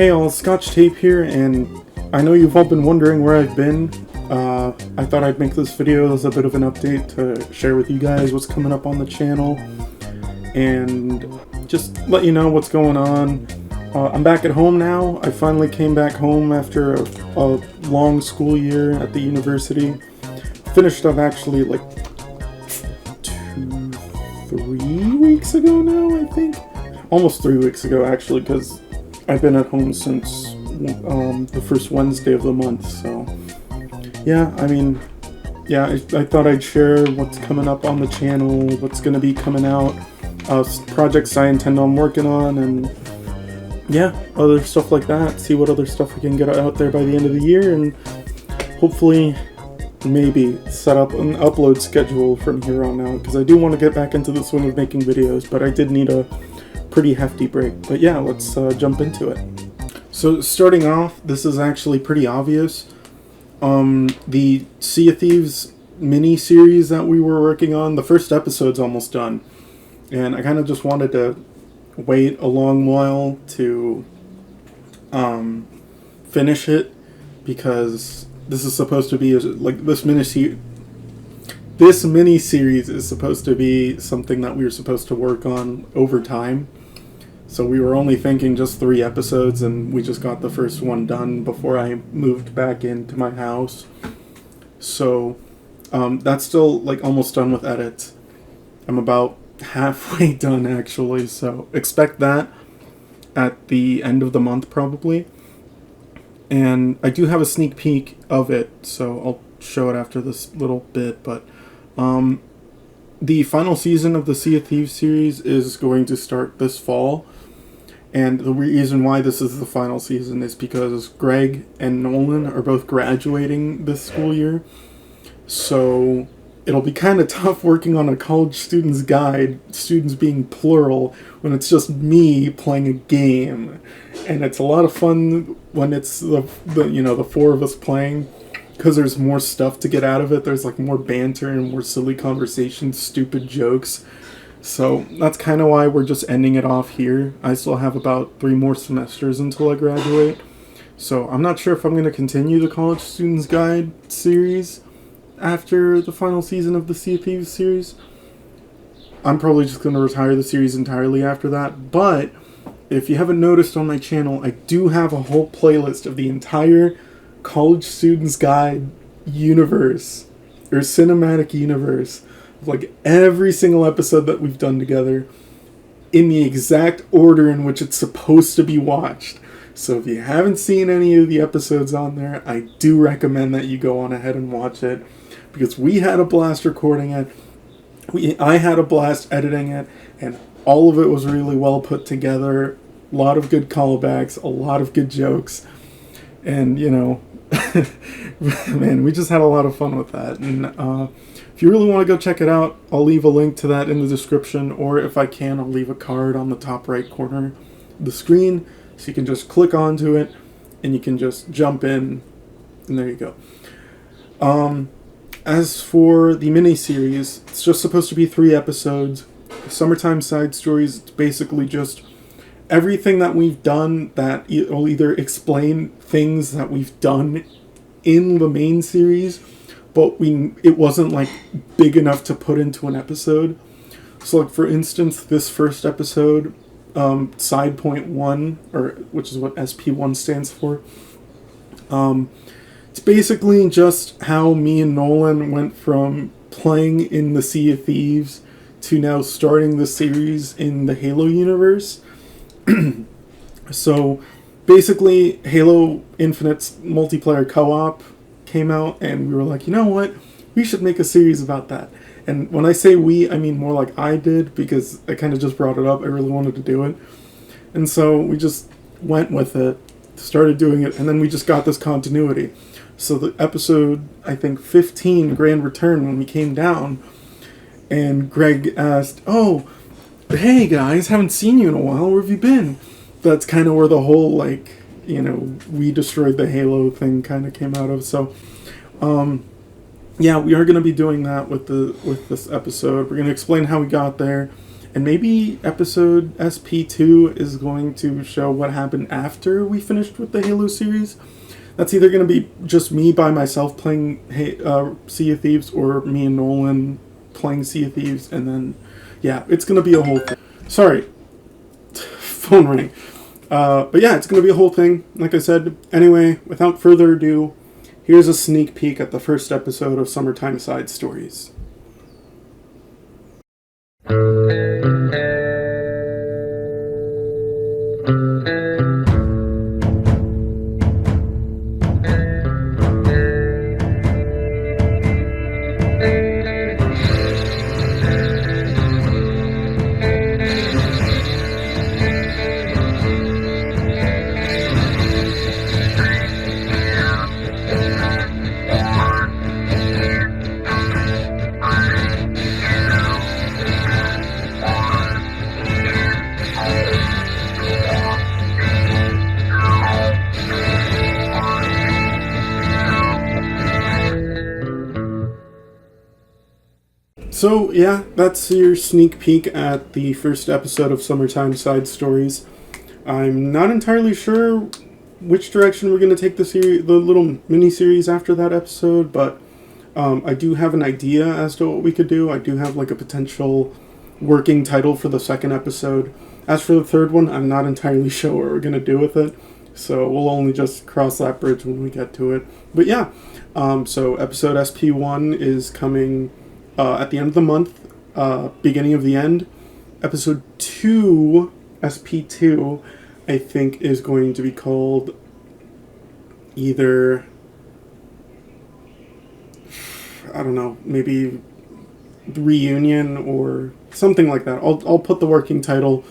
Hey all, Scotch Tape here, and I know you've all been wondering where I've been. I thought I'd make this video as a bit of an update to share with you guys what's coming up on the channel, and just let you know what's going on. I'm back at home now. I finally came back home after a long school year at the university. Finished up actually like 3 weeks ago now, I think. Almost 3 weeks ago actually, because I've been at home since the first Wednesday of the month, so yeah, I thought I'd share what's coming up on the channel, what's going to be coming out, projects I intend on working on, and yeah, other stuff like that, see what other stuff we can get out there by the end of the year, and hopefully maybe set up an upload schedule from here on out, because I do want to get back into the swing of making videos, but I did need a pretty hefty break. But yeah, let's jump into it. So starting off, this is actually pretty obvious. The Sea of Thieves mini-series that we were working on, the first episode's almost done. And I kind of just wanted to wait a long while to finish it, because this is supposed to be, like, this mini-series is supposed to be something that we were supposed to work on over time. So we were only thinking just 3 episodes, and we just got the first one done before I moved back into my house. So that's still like almost done with edits. I'm about halfway done actually, so expect that at the end of the month probably. And I do have a sneak peek of it, so I'll show it after this little bit, but the final season of the Sea of Thieves series is going to start this fall. And the reason why this is the final season is because Greg and Nolan are both graduating this school year. So it'll be kind of tough working on a college student's guide, students being plural, when it's just me playing a game. And it's a lot of fun when it's the 4 of us playing, because there's more stuff to get out of it. There's like more banter and more silly conversations, stupid jokes. So that's kind of why we're just ending it off here. I still have about 3 more semesters until I graduate. So I'm not sure if I'm going to continue the College Student's Guide series after the final season of the Sea of Thieves series. I'm probably just going to retire the series entirely after that. But if you haven't noticed on my channel, I do have a whole playlist of the entire College Student's Guide universe, or cinematic universe, like every single episode that we've done together in the exact order in which it's supposed to be watched. So if you haven't seen any of the episodes on there, I do recommend that you go on ahead and watch it, because we had a blast recording it, I had a blast editing it, and all of it was really well put together. A lot of good callbacks, a lot of good jokes, and man, we just had a lot of fun with that. And if you really want to go check it out, I'll leave a link to that in the description, or if I can, I'll leave a card on the top right corner of the screen, so you can just click onto it, and you can just jump in, and there you go. As for the mini-series, it's just supposed to be 3 episodes. Summertime Side Stories, it's basically just everything that we've done that will either explain things that we've done in the main series, but it wasn't like big enough to put into an episode. So like, for instance, this first episode, side point 1, or which is what SP1 stands for, it's basically just how me and Nolan went from playing in the Sea of Thieves to now starting the series in the Halo universe. So basically, Halo Infinite's multiplayer co-op came out, and we were like, you know what, we should make a series about that. And when I say we, I mean more like I did, because I kind of just brought it up. I really wanted to do it, and so we just went with it, started doing it, and then we just got this continuity. So the episode, I think 15, Grand Return, when we came down, and Greg asked, oh, hey guys, haven't seen you in a while, where have you been? That's kind of where the whole, like, we destroyed the Halo thing kind of came out of. So yeah, we are going to be doing that with this episode. We're going to explain how we got there, And maybe episode SP2 is going to show what happened after we finished with the Halo series. That's either going to be just me by myself playing Sea of Thieves, or me and Nolan playing Sea of Thieves, and then, yeah, it's going to be a whole thing. Sorry, phone ring. But yeah, it's going to be a whole thing, like I said. Anyway, without further ado, here's a sneak peek at the first episode of Summertime Side Stories. So, yeah, that's your sneak peek at the first episode of Summertime Side Stories. I'm not entirely sure which direction we're going to take the little mini-series after that episode, but I do have an idea as to what we could do. I do have, like, a potential working title for the second episode. As for the third one, I'm not entirely sure what we're going to do with it, so we'll only just cross that bridge when we get to it. But yeah, so episode SP1 is coming at the end of the month, beginning of the end. Episode 2, SP2, I think is going to be called either, I don't know, maybe Reunion or something like that. I'll put the working title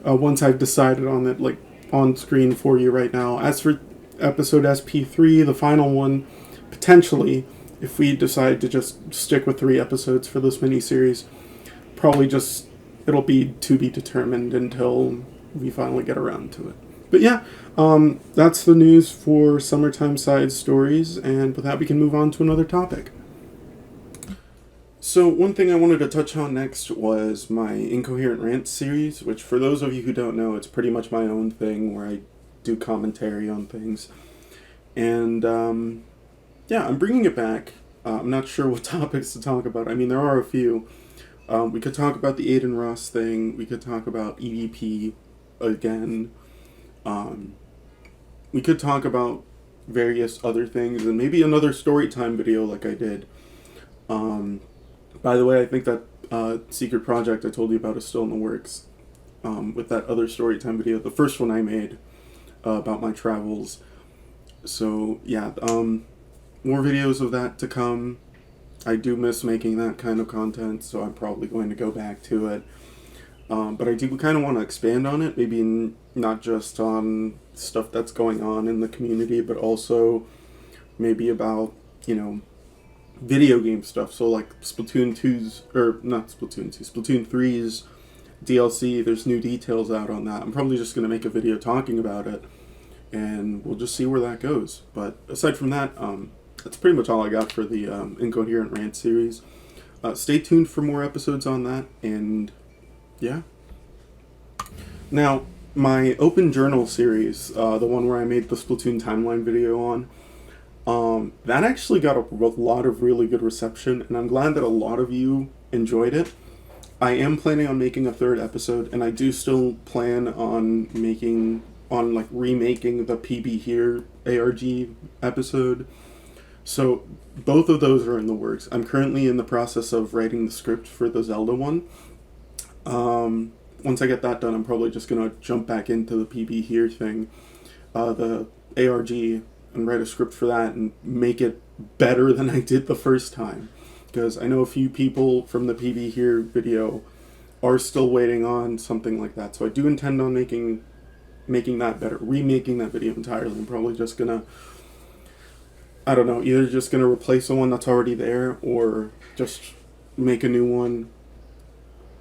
once I've decided on it, like, on screen for you right now. As for episode SP3, the final one, potentially, if we decide to just stick with 3 episodes for this mini-series, probably just, it'll be to be determined until we finally get around to it. But yeah, that's the news for Summertime Side Stories, and with that we can move on to another topic. So one thing I wanted to touch on next was my Incoherent Rants series, which for those of you who don't know, it's pretty much my own thing where I do commentary on things. And yeah, I'm bringing it back. I'm not sure what topics to talk about. I mean, there are a few. We could talk about the Aiden Ross thing. We could talk about EVP again. We could talk about various other things, and maybe another story time video like I did. By the way, I think that secret project I told you about is still in the works. With that other story time video, the first one I made about my travels. So yeah, more videos of that to come. I do miss making that kind of content, so I'm probably going to go back to it. But I do kind of want to expand on it, maybe not just on stuff that's going on in the community, but also maybe about, video game stuff. So like Splatoon 3's DLC, there's new details out on that. I'm probably just going to make a video talking about it, and we'll just see where that goes. But aside from that, that's pretty much all I got for the Incoherent Rant series. Stay tuned for more episodes on that, and yeah. Now, my Open Journal series, the one where I made the Splatoon timeline video on, that actually got a lot of really good reception, and I'm glad that a lot of you enjoyed it. I am planning on making a third episode, and I do still plan on remaking the PB Here ARG episode. So both of those are in the works. I'm currently in the process of writing the script for the Zelda one. Once I get that done, I'm probably just going to jump back into the PB Here thing, the ARG, and write a script for that and make it better than I did the first time. Because I know a few people from the PB Here video are still waiting on something like that. So I do intend on making that better, remaking that video entirely. I'm probably just going to, I don't know, either just going to replace the one that's already there or just make a new one,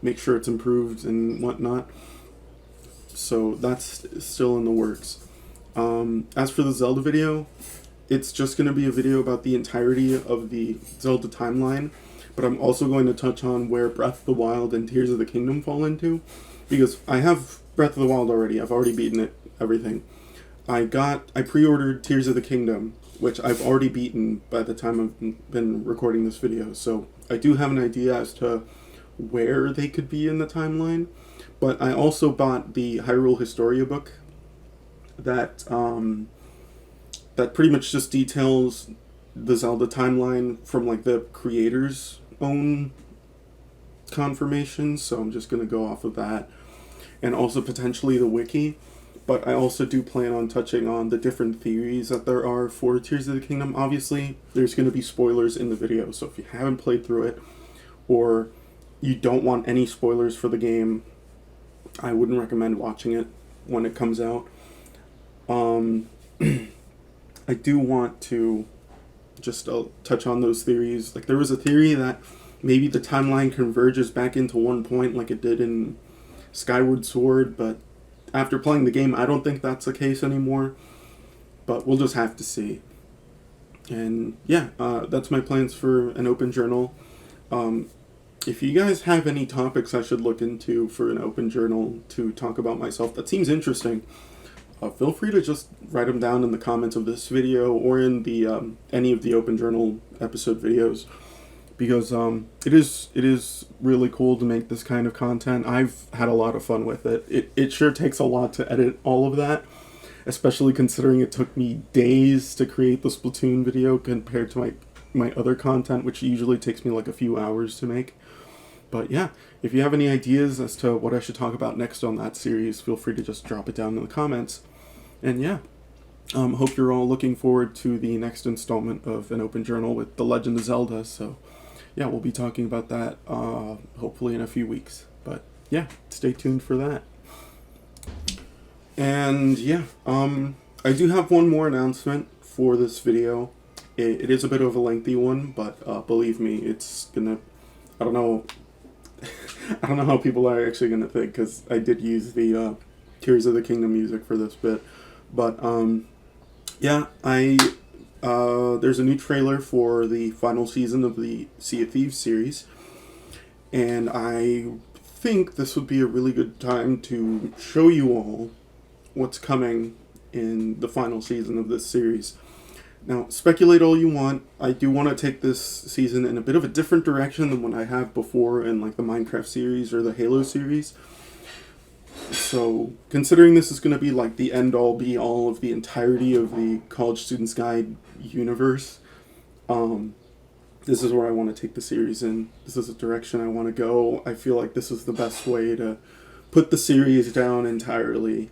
make sure it's improved and whatnot. So that's still in the works. As for the Zelda video, it's just going to be a video about the entirety of the Zelda timeline, but I'm also going to touch on where Breath of the Wild and Tears of the Kingdom fall into, because I have Breath of the Wild already. I've already beaten it, everything. I pre-ordered Tears of the Kingdom, which I've already beaten by the time I've been recording this video, so I do have an idea as to where they could be in the timeline. But I also bought the Hyrule Historia book that that pretty much just details the Zelda timeline from like the creator's own confirmation, so I'm just going to go off of that, and also potentially the wiki. But I also do plan on touching on the different theories that there are for Tears of the Kingdom. Obviously, there's going to be spoilers in the video, so if you haven't played through it, or you don't want any spoilers for the game, I wouldn't recommend watching it when it comes out. I do want to just touch on those theories. Like, there was a theory that maybe the timeline converges back into one point like it did in Skyward Sword, but after playing the game, I don't think that's the case anymore. But we'll just have to see. And yeah, that's my plans for an open journal. If you guys have any topics I should look into for an open journal to talk about myself that seems interesting, feel free to just write them down in the comments of this video or in the any of the open journal episode videos, because it is really cool to make this kind of content. I've had a lot of fun with it. It sure takes a lot to edit all of that, especially considering it took me days to create the Splatoon video compared to my other content, which usually takes me like a few hours to make. But yeah, if you have any ideas as to what I should talk about next on that series, feel free to just drop it down in the comments. And yeah, hope you're all looking forward to the next installment of an open journal with The Legend of Zelda. So yeah, we'll be talking about that hopefully in a few weeks. But yeah, stay tuned for that. And yeah, I do have one more announcement for this video. It is a bit of a lengthy one, but believe me, it's gonna, I don't know how people are actually gonna think, because I did use the Tears of the Kingdom music for this bit. But yeah, there's a new trailer for the final season of the Sea of Thieves series, and I think this would be a really good time to show you all what's coming in the final season of this series. Now, speculate all you want. I do want to take this season in a bit of a different direction than what I have before in like the Minecraft series or the Halo series. So, considering this is going to be like the end-all be-all of the entirety of the College Student's Guide universe, this is where I want to take the series in. This is the direction I want to go. I feel like this is the best way to put the series down entirely.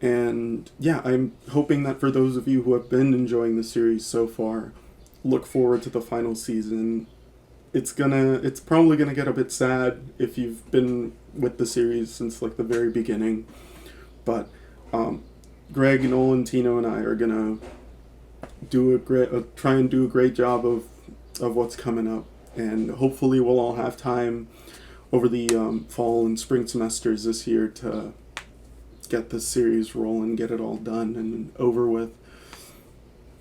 And yeah, I'm hoping that for those of you who have been enjoying the series so far, look forward to the final season. It's probably gonna get a bit sad if you've been with the series since like the very beginning, but Greg, Nolan, Tino, and I are gonna try and do a great job of what's coming up, and hopefully we'll all have time over the fall and spring semesters this year to get this series rolling, get it all done and over with.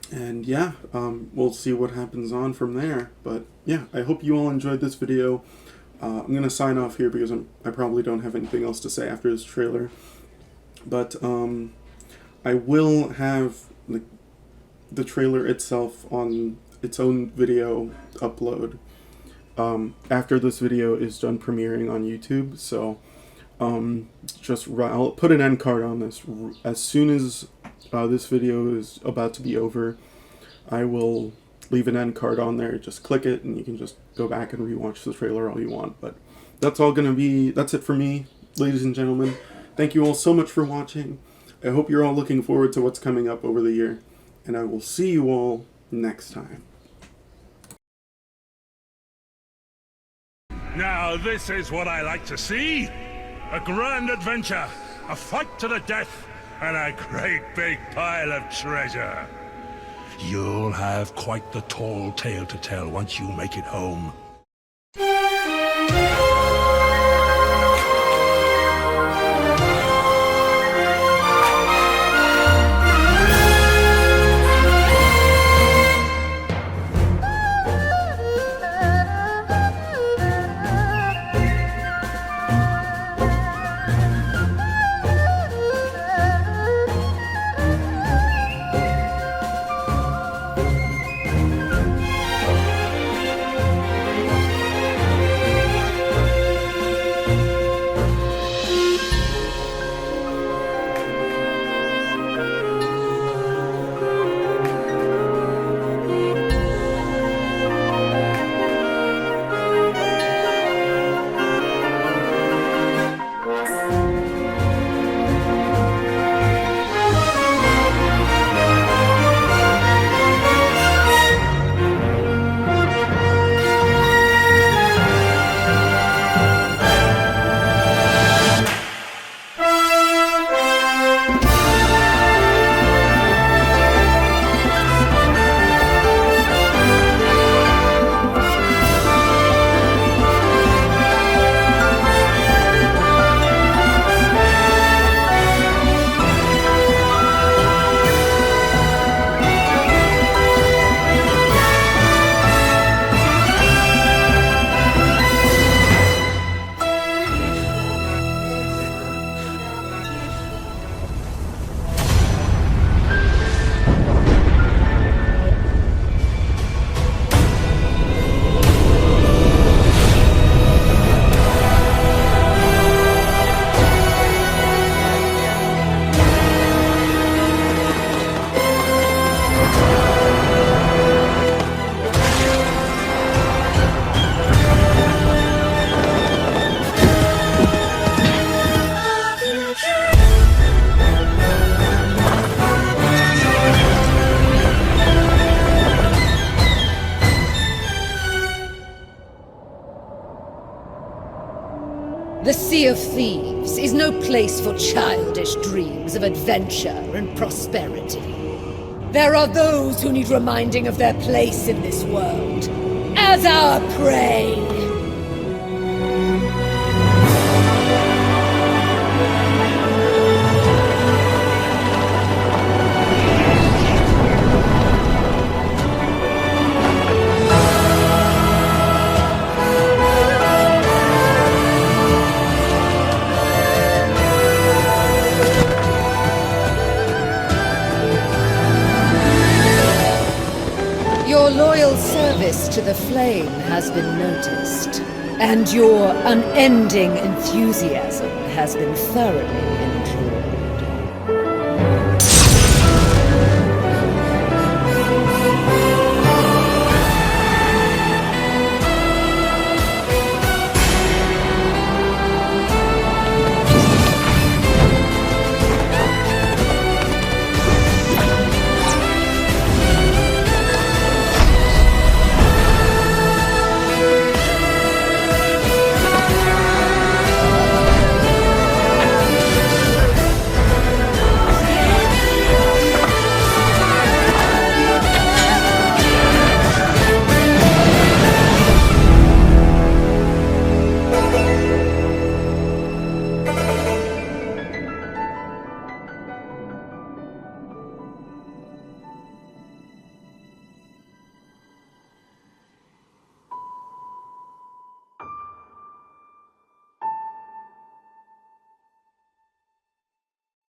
And yeah, we'll see what happens on from there. But yeah, I hope you all enjoyed this video. I'm going to sign off here because I probably don't have anything else to say after this trailer. But I will have the trailer itself on its own video upload after this video is done premiering on YouTube. So I'll put an end card on this as soon as this video is about to be over. I will leave an end card on there. Just click it and you can just go back and rewatch the trailer all you want. But that's it for me, ladies and gentlemen. Thank you all so much for watching. I hope you're all looking forward to what's coming up over the year, and I will see you all next time. Now this is what I like to see. A grand adventure, a fight to the death, and a great big pile of treasure. You'll have quite the tall tale to tell once you make it home. Sea of Thieves is no place for childish dreams of adventure and prosperity. There are those who need reminding of their place in this world, as our prey. Your loyal service to the Flame has been noticed, and your unending enthusiasm has been thoroughly enjoyed.